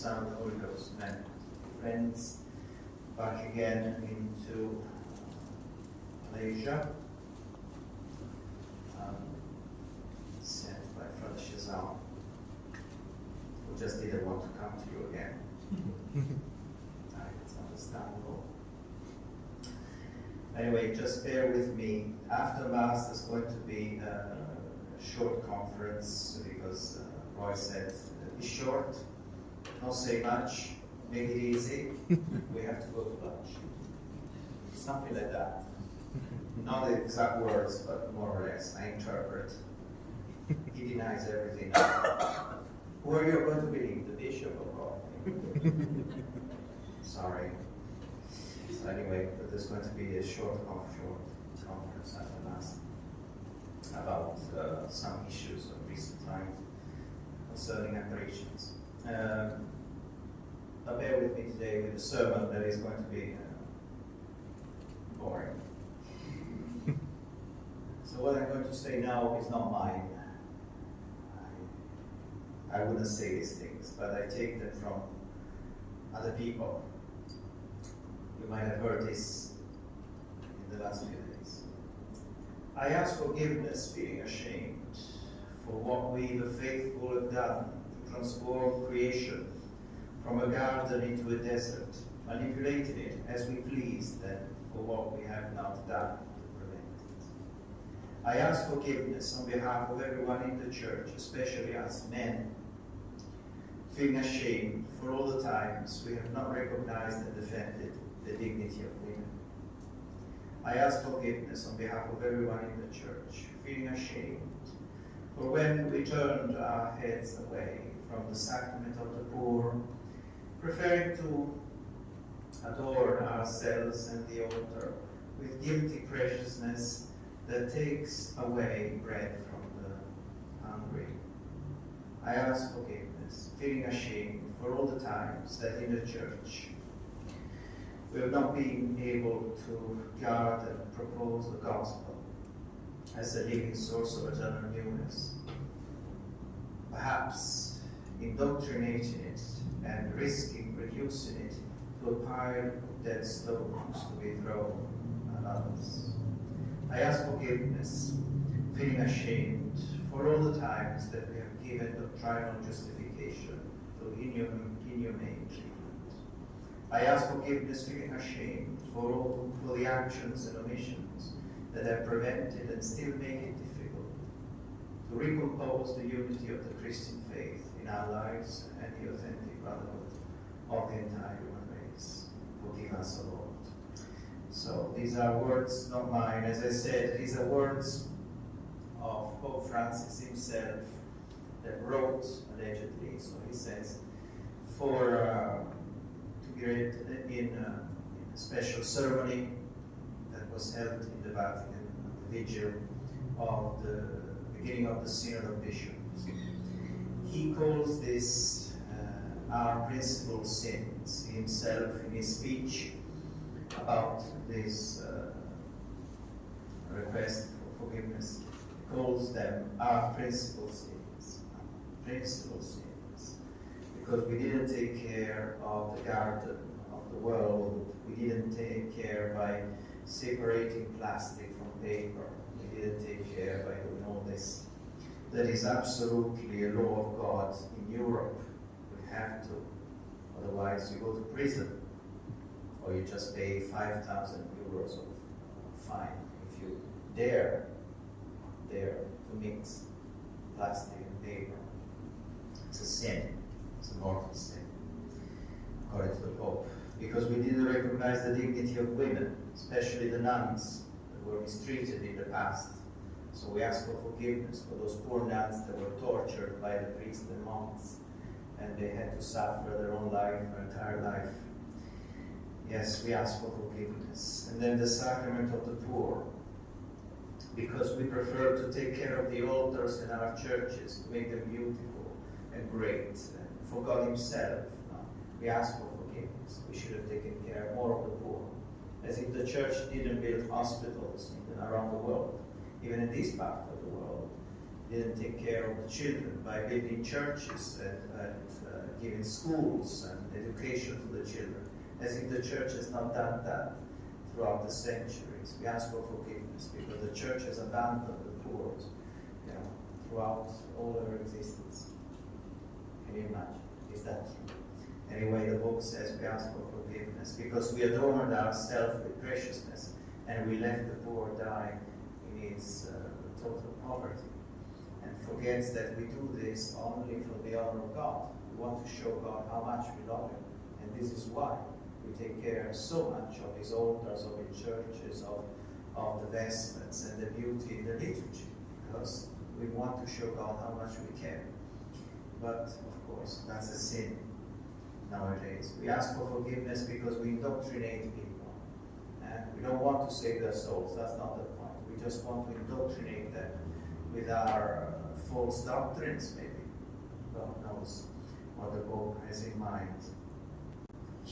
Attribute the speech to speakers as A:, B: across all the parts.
A: Son, and the Holy Ghost. Amen. Friends, back again into Malaysia. Sent by Brother Shazam, who just didn't want to come to you again. It's understandable. Anyway, just bear with me. After Mass, there's going to be a short conference because Roy said, be short, not say much, make it easy. We have to go to lunch. Something like that. Not the exact words, but more or less. I interpret. He denies everything. Who are you going to believe, the bishop or Roy? Sorry. So anyway, but there's going to be a short conference after Mass about some issues of recent times concerning apparitions. But bear with me today with a sermon that is going to be boring. So what I'm going to say now is not mine. I wouldn't say these things, but I take them from other people. You might have heard this in the last few days. I ask forgiveness, feeling ashamed for what we, the faithful, have done to transform creation from a garden into a desert, manipulating it as we pleased, and for what we have not done to prevent it. I ask forgiveness on behalf of everyone in the church, especially us men, feeling ashamed for all the times we have not recognized and defended the dignity of women. I ask forgiveness on behalf of everyone in the church, feeling ashamed for when we turned our heads away from the sacrament of the poor, preferring to adorn ourselves and the altar with guilty preciousness that takes away bread from the hungry. I ask forgiveness, feeling ashamed for all the times that in the church we have not been able to guard and propose the gospel as a living source of eternal newness. Perhaps indoctrinating it and risking reducing it to a pile of dead stones to be thrown at others. I ask forgiveness, feeling ashamed for all the times that we have given doctrinal justification to inhumane treatment. I ask forgiveness, feeling ashamed for the actions and omissions that have prevented and still make it difficult to recompose the unity of the Christian faith in our lives and the authentic brotherhood of the entire human race. Forgive us, O Lord. So these are words not mine. As I said, these are words of Pope Francis himself that wrote allegedly. So he says, to be read in a special ceremony that was held in the Vatican, the vigil of the beginning of the Synod of Bishops. He calls this our principal sins. He himself, in his speech about this request for forgiveness, calls them our principal sins. Principal sins. Because we didn't take care of the garden of the world. We didn't take care by separating plastic from paper. We didn't take care by doing all this. That is absolutely a law of God in Europe. We have to. Otherwise you go to prison. Or you just pay 5,000 euros of fine if you dare to mix plastic and paper. It's a sin. It's a mortal sin, according to the Pope. Because we didn't recognize the dignity of women, especially the nuns that were mistreated in the past. So we ask for forgiveness for those poor nuns that were tortured by the priests and monks, and they had to suffer their own life, their entire life. Yes, we ask for forgiveness. And then the sacrament of the poor, because we prefer to take care of the altars in our churches, to make them beautiful and great, and for God himself. We ask for forgiveness. We should have taken care more of the poor. As if the church didn't build hospitals around the world, even in this part of the world, didn't take care of the children by building churches and giving schools and education to the children, as if the church has not done that throughout the centuries. We ask for forgiveness because the church has abandoned the poor, throughout all her existence. Can you imagine? Is that true? Anyway, the book says we ask for forgiveness because we adorned ourselves with preciousness and we left the poor die in his total poverty. And forgets that we do this only for the honor of God. We want to show God how much we love Him. And this is why we take care so much of His altars, of His churches, of the vestments and the beauty in the liturgy. Because we want to show God how much we care. But, of course, that's a sin nowadays. We ask for forgiveness because we indoctrinate people. And we don't want to save their souls. That's not the point. We just want to indoctrinate them with our false doctrines, maybe. God knows what the Pope has in mind.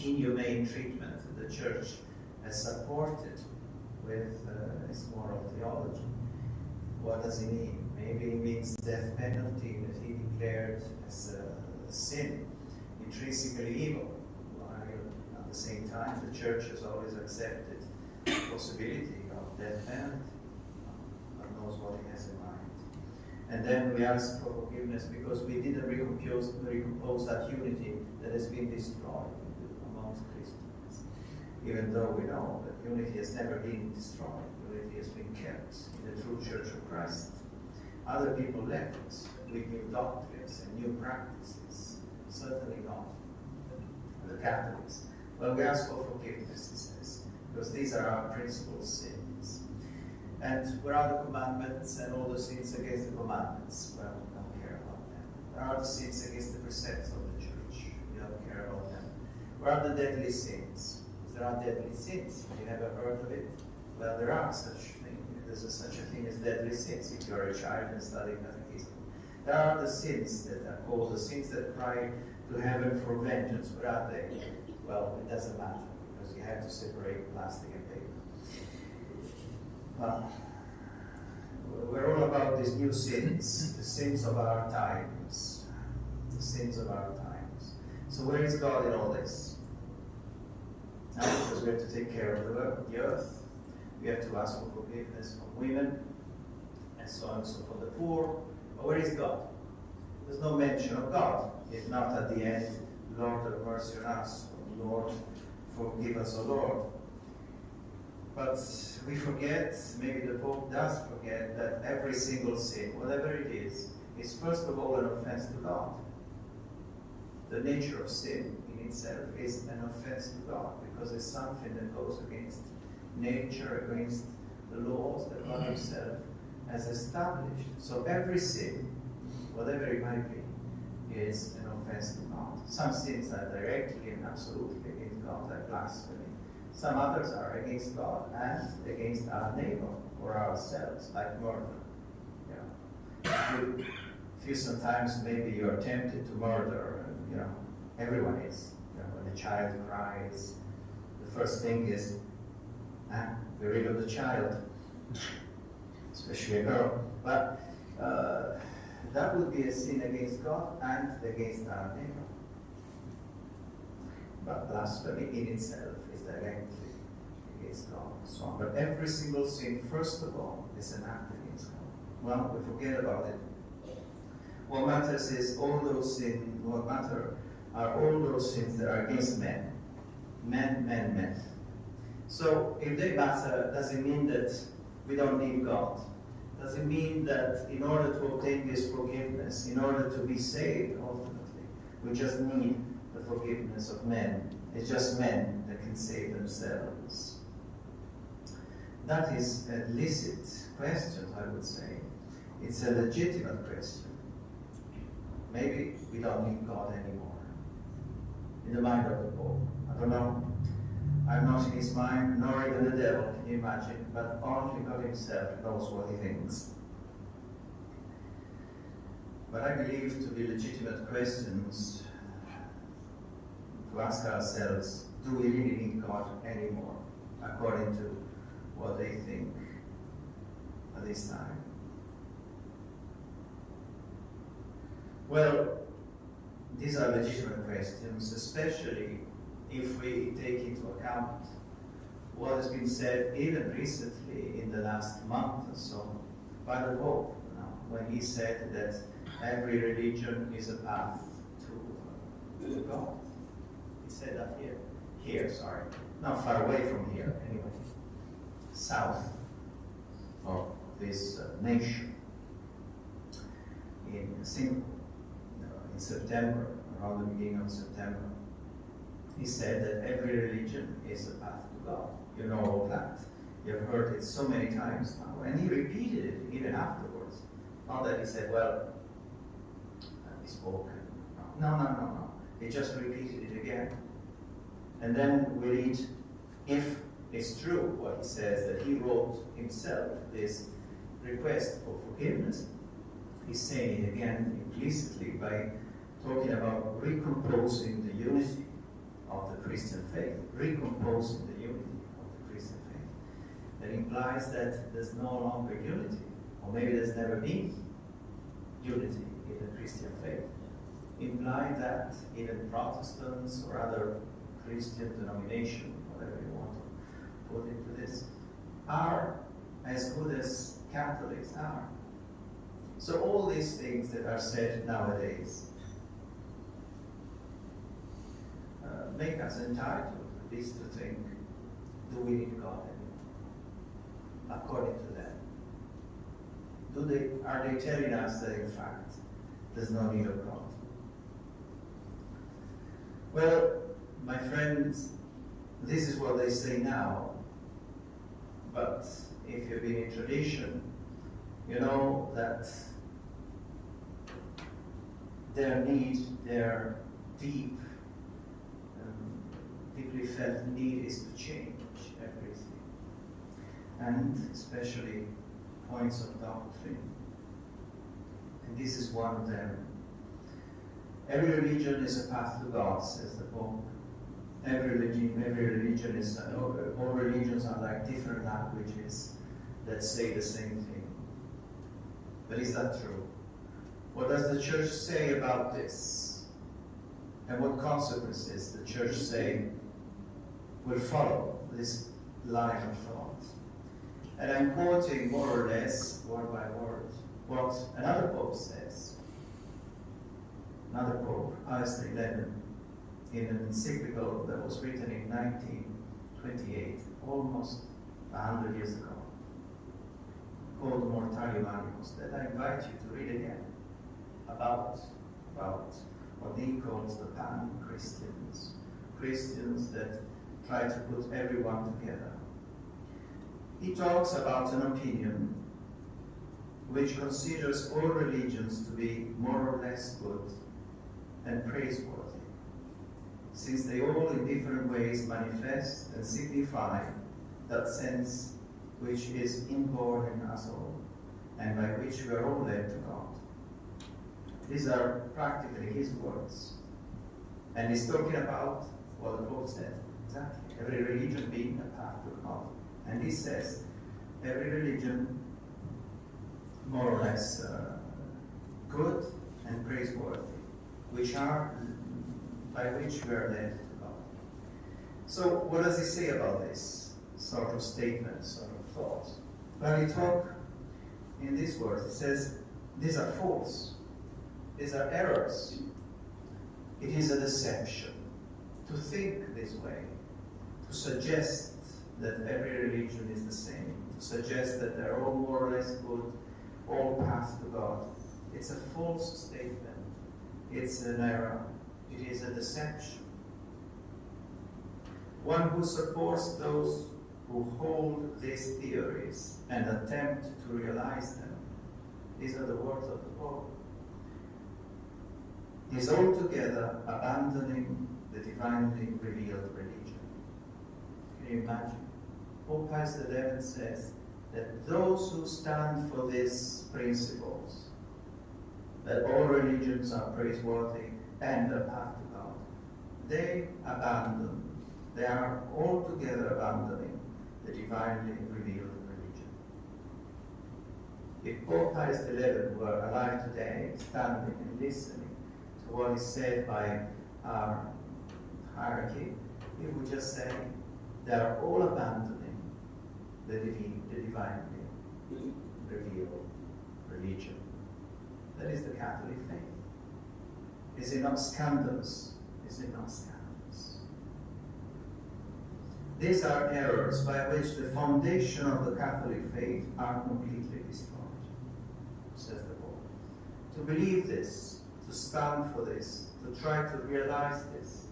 A: Inhumane treatment the Church has supported with its moral theology. What does it mean? Maybe it means death penalty that he declared as a sin, intrinsically evil, while at the same time the Church has always accepted the possibility of death penalty. God knows what he has in mind. And then we ask for forgiveness because we didn't recompose that unity that has been destroyed amongst Christians. Even though we know that unity has never been destroyed, unity has been kept in the true Church of Christ. Other people left with new doctrines and new practices. Certainly not the Catholics. Well, we ask for forgiveness, he says, because these are our principal sins. And where are the commandments and all the sins against the commandments? Well, we don't care about them. Where are the sins against the precepts of the Church? We don't care about them. Where are the deadly sins? There are deadly sins. Have you ever heard of it? Well, there are such things. There's such a thing as deadly sins if you're a child and studying catechism. There are the sins that are called the sins that cry to heaven for vengeance. Where are they? Well, it doesn't matter because you have to separate plastic and paper. Well, we're all about these new sins, the sins of our times. The sins of our times. So where is God in all this? Now, because we have to take care of the earth, we have to ask for forgiveness from women, and so on and so for the poor. But where is God? There's no mention of God. If not at the end, Lord have mercy on us, or Lord forgive us, O Lord. But we forget, maybe the Pope does forget, that every single sin, whatever it is first of all an offense to God. The nature of sin in itself is an offense to God, because it's something that goes against nature, against the laws that God Himself has established. So every sin, whatever it might be, is an offense to God. Some sins are directly and absolutely against God, like blasphemy. Some others are against God and against our neighbor or ourselves, like murder. If you sometimes maybe you're tempted to murder, everyone is. When a child cries, the first thing is, get rid of the child, especially a girl. But that would be a sin against God and against our neighbor. But blasphemy in itself is directly against God and so on. But every single sin, first of all, is an act against God. Well, we forget about it. What matters is what matter are all those sins that are against men. Men. So if they matter, does it mean that we don't need God? Does it mean that in order to obtain this forgiveness, in order to be saved ultimately, we just need the forgiveness of men? It's just men that can save themselves. That is a licit question, I would say. It's a legitimate question. Maybe we don't need God anymore. In the mind of the Pope, I don't know. I'm not in his mind, nor even the devil, can you imagine? But only God Himself knows what He thinks. But I believe to be legitimate questions to ask ourselves, do we really need God anymore, according to what they think at this time? Well, these are legitimate questions, especially if we take into account what has been said even recently in the last month or so by the Pope, when he said that every religion is a path to God. He said that not far away from here, anyway, south of this nation, in September, around the beginning of September. He said that every religion is a path to God. You know all that. You've heard it so many times now. And he repeated it even afterwards. Not that he said, well, he spoke. No. He just repeated it again. And then we read, if it's true what he says, that he wrote himself this request for forgiveness, he's saying it again implicitly by talking about recomposing the unity of the Christian faith, recomposing the unity of the Christian faith. That implies that there's no longer unity, or maybe there's never been unity in the Christian faith. Imply that even Protestants or other Christian denomination, whatever you want to put into this, are as good as Catholics are. So all these things that are said nowadays make us entitled at least to think, do we need God anymore? According to them. Are they telling us that in fact there's no need of God? Well, my friends, this is what they say now, but if you've been in tradition, you know that their deeply felt need is to change everything, and especially points of doctrine. And this is one of them. Every religion is a path to God, says the Pope. Every religion is, all religions are like different languages that say the same thing. But is that true? What does the Church say about this? And what consequences the Church say will follow this line of thought? And I'm quoting more or less, word by word, what another Pope says. Another Pope, Pius XI, in an encyclical that was written in 1928, almost 100 years ago, called Mortalium Animus, that I invite you to read again, about what he calls the pan-Christians, Christians that try to put everyone together. He talks about an opinion which considers all religions to be more or less good and praiseworthy, since they all in different ways manifest and signify that sense which is inborn in us all, and by which we are all led to God. These are practically his words. And he's talking about what the Pope said, exactly, every religion being a path to God. And he says, every religion more or less good and praiseworthy, by which we are led to God. So what does he say about this sort of statement, sort of thought? Well, he talks in these words. He says, these are false. These are errors. It is a deception to think this way, to suggest that every religion is the same, to suggest that they're all more or less good, all paths to God. It's a false statement. It's an error. It is a deception. One who supports those who hold these theories and attempt to realize them, these are the words of the Pope, is altogether abandoning the divinely revealed religion. Can you imagine? Pope Pius XI says that those who stand for these principles, that all religions are praiseworthy and a path to God, they are altogether abandoning the divinely revealed religion. If Pope Pius XI were alive today, standing and listening to what is said by our hierarchy, he would just say, they are all abandoning the divinely revealed religion. That is the Catholic faith. Is it not scandalous? Is it not scandalous? These are errors by which the foundation of the Catholic faith are completely destroyed, says the Pope. To believe this, to stand for this, to try to realize this,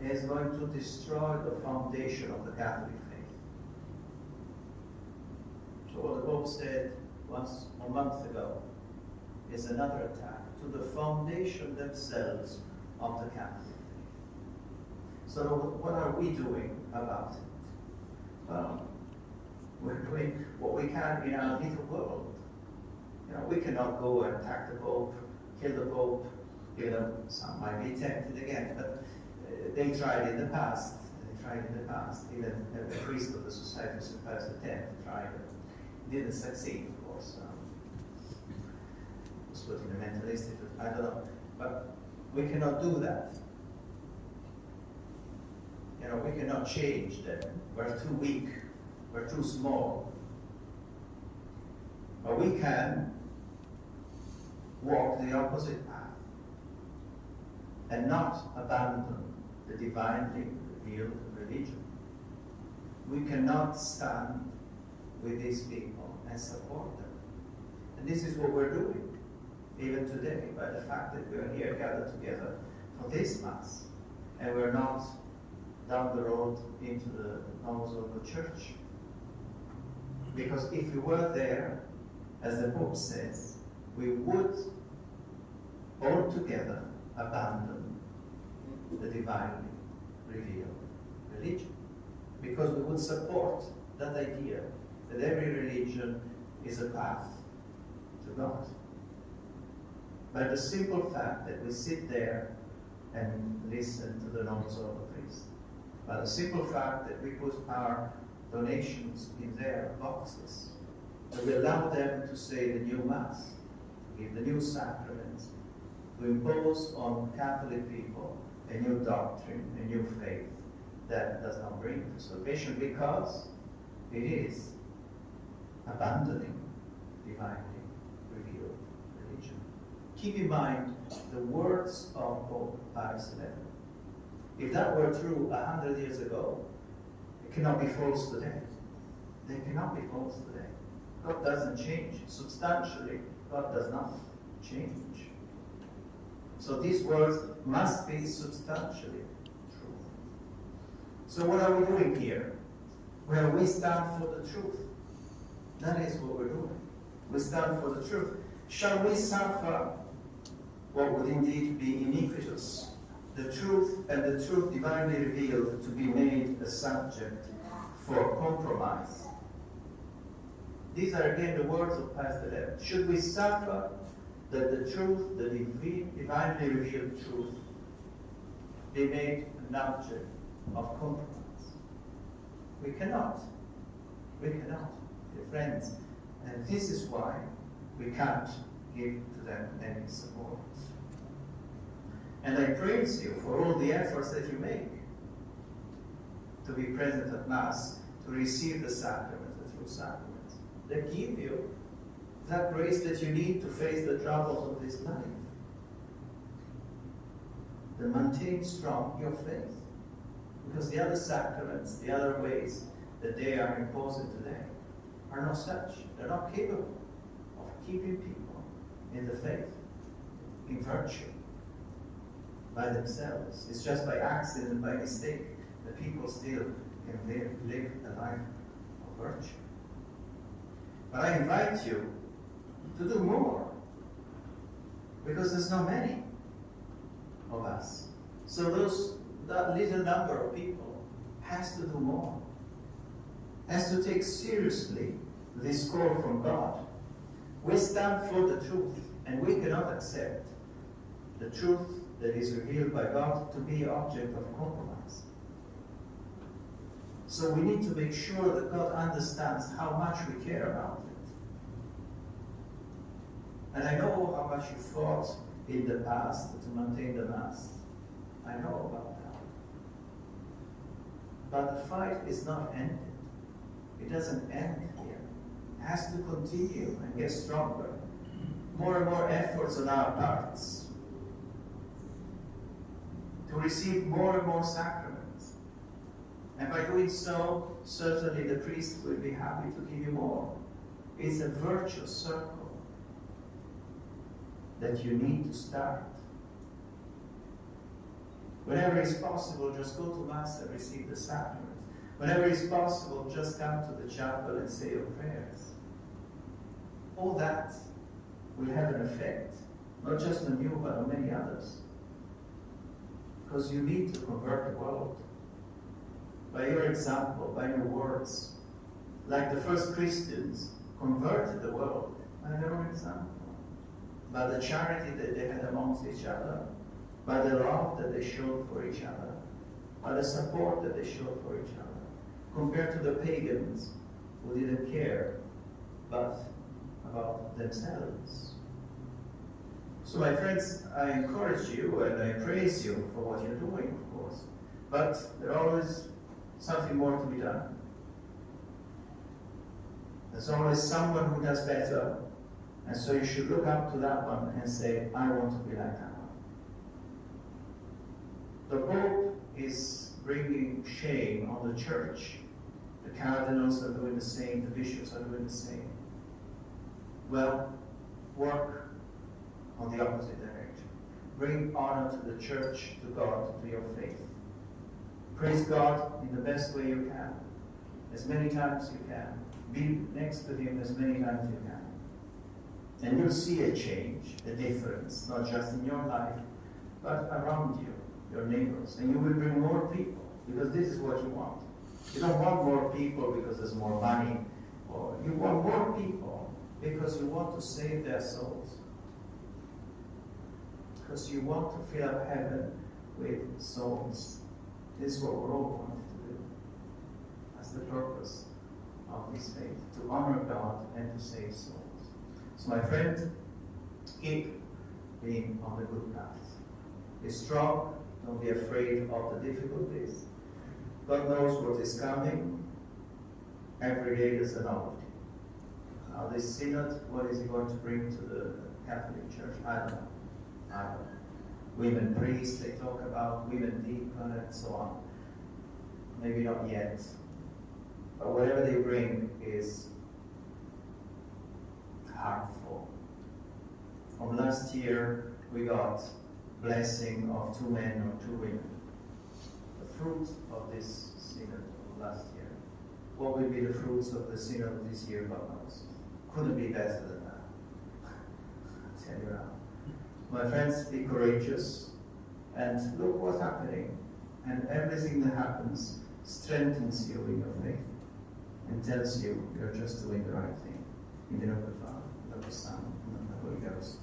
A: is going to destroy the foundation of the Catholic faith. So what the Pope said once a month ago is another attack to the foundation themselves of the Catholic faith. So what are we doing about it? Well, we're doing what we can in our little world. We cannot go and attack the Pope, kill the Pope. Some might be tempted again, but they tried in the past. Even a priest of the Society of St. Pius X tried it. Didn't succeed, of course. Was put in a mental institute, I don't know. But we cannot do that. We cannot change them. We're too weak. We're too small. But we can walk the opposite path and not abandon the divinely revealed religion. We cannot stand with these people and support them. And this is what we're doing, even today, by the fact that we are here gathered together for this Mass, and we're not down the road into the nose of the church. Because if we were there, as the Pope says, we would altogether abandon the divinely revealed religion. Because we would support that idea that every religion is a path to God. By the simple fact that we sit there and listen to the notes of the priest, by the simple fact that we put our donations in their boxes, that we allow them to say the new Mass, to give the new sacraments, to impose on Catholic people a new doctrine, a new faith that does not bring to salvation, because it is abandoning divinely revealed religion. Keep in mind the words of Pope Pius XI. If that were true 100 years ago, it cannot be false today. They cannot be false today. God doesn't change. Substantially, God does not change. So these words must be substantially true. So what are we doing here? Well, we stand for the truth. That is what we're doing. We stand for the truth. Shall we suffer what would indeed be iniquitous? The truth and the truth divinely revealed to be made a subject for compromise. These are again the words of Pius XI. Should we suffer that the truth, the divinely revealed truth, be made an object of compromise? We cannot. We cannot, dear friends. And this is why we can't give to them any support. And I praise you for all the efforts that you make to be present at Mass, to receive the sacraments, the true sacraments, that give you that grace that you need to face the troubles of this life. That maintain strong your faith. Because the other sacraments, the other ways that they are imposing today are not such. They're not capable of keeping people in the faith, in virtue, by themselves. It's just by accident, by mistake, that people still can live a life of virtue. But I invite you to do more, because there's not many of us. So that little number of people has to do more, has to take seriously this call from God. We stand for the truth, and we cannot accept the truth that is revealed by God to be object of compromise. So we need to make sure that God understands how much we care about it. And I know how much you fought in the past to maintain the Mass. I know about that. But the fight is not ended. It doesn't end here. It has to continue and get stronger. More and more efforts on our parts to receive more and more sacraments. And by doing so, certainly the priest will be happy to give you more. It's a virtuous circle that you need to start. Whenever it's possible, just go to Mass and receive the sacrament. Whenever it's possible, just come to the chapel and say your prayers. All that will have an effect, not just on you, but on many others. Because you need to convert the world. By your example, by your words. Like the first Christians converted the world by their own example. By the charity that they had amongst each other. By the love that they showed for each other. By the support that they showed for each other. Compared to the pagans who didn't care but about themselves. So my friends, I encourage you and I praise you for what you're doing, of course. But there's always something more to be done. There's always someone who does better, and so you should look up to that one and say, I want to be like that one. The Pope is bringing shame on the Church. The cardinals are doing the same, the bishops are doing the same. Well, work on the opposite direction. Bring honor to the Church, to God, to your faith. Praise God in the best way you can, as many times you can. Be next to Him as many times you can. And you'll see a change, a difference, not just in your life, but around you, your neighbors. And you will bring more people, because this is what you want. You don't want more people because there's more money, or you want more people because you want to save their souls. Because you want to fill up heaven with souls. This is what we're all wanting to do. That's the purpose of this faith, to honor God and to save souls. So my friend, keep being on the good path. Be strong, don't be afraid of the difficulties. God knows what is coming. Every day there's a novelty. Now this synod, what is it going to bring to the Catholic Church? I don't know. I don't know. Women priests, they talk about women deacon and so on. Maybe not yet. But whatever they bring is harmful. From last year, we got blessing of 2 men or 2 women. The fruit of this synod of last year. What will be the fruits of the synod of this year, God knows. Couldn't be better than that. I'll tell you now. My friends, be courageous and look what's happening. And everything that happens strengthens you in your faith and tells you you're just doing the right thing. In the name of the Father, and of the Son, and of the Holy Ghost.